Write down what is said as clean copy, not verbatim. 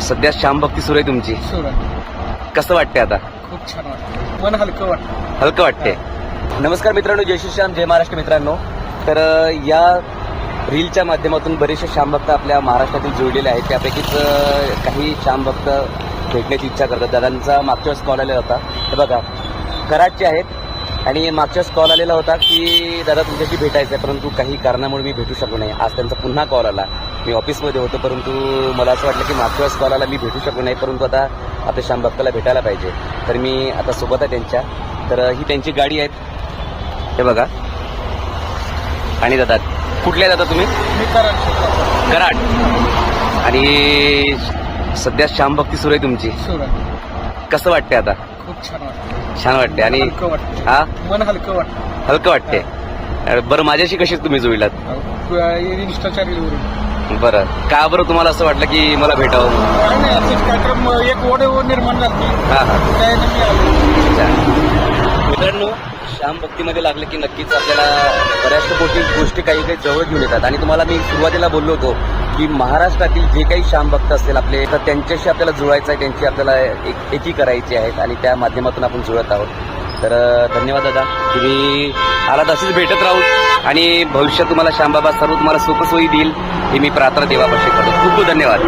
सध्या श्याम भक्ती सुरू आहे तुमची. कसं वाटतंय आता? खूप छान वाटतं, मन हलकं वाटतं. हलकं वाटते. नमस्कार मित्रांनो, जय श्री श्याम, जय महाराष्ट्र मित्रांनो. तर या रीलच्या माध्यमातून बरेचसे श्याम भक्त आपल्या महाराष्ट्रातील जोडलेले आहेत. त्यापैकीच काही श्याम भक्त भेटण्याची इच्छा करतात. दादांचा मागच्या वेळेस कॉल आलेला होता. हे बघा, कराडचे आहेत आणि मागच्या वेळेस कॉल आलेला होता की दादा तुमच्याशी भेटायचं आहे, परंतु काही कारणामुळे मी भेटू शकलो नाही. आज त्यांचा पुन्हा कॉल आला. मी ऑफिसमध्ये होतो, परंतु मला असं वाटलं की मागच्या वेळेस कॉल आला, मी भेटू शकलो नाही, परंतु आता आपल्या श्याम भक्ताला भेटायला पाहिजे. तर मी आता सोबत आहे त्यांच्या. तर ही त्यांची गाडी आहे, हे बघा. आणि दादा कुठले दादा तुम्ही? मी कराड. आणि सध्या श्याम भक्ती सुरू आहे तुमची. कसं वाटतंय आता? खूप छान वाटतं, छान वाटते. आणि हलकं वाटतं. हा, मन हलकं वाटतं. हलकं वाटते. बरं, माझ्याशी कशी तुम्ही जुळलात? इंस्टाच्या रीलवरून. बरं, का बरं तुम्हाला असं वाटलं की मला भेटावं? काय नाही, असंच काय तर एक ओढ निर्माण झाली. हा हा. त्याने मी आलो. मित्रांनो, श्याम भक्तीमध्ये लागलं की नक्कीच आपल्याला बऱ्याचशा गोष्टी काही काही जवळ घेऊन येतात. आणि तुम्हाला मी सुरुवातीला बोललो होतो की महाराष्ट्रातील जे काही श्याम भक्त असतील आपले, तर त्यांच्याशी आपल्याला जुळायचं आहे, त्यांची आपल्याला एकी करायची आहेत आणि त्या माध्यमातून आपण जुळत आहोत. तर धन्यवाद दादा, तुम्ही आलात, असेच भेटत राहू आणि भविष्यात तुम्हाला श्यामबाबा सर्व तुम्हाला सुखसोयी देईल ही मी प्रार्थना देवापाशी करतो. खूप खूप धन्यवाद.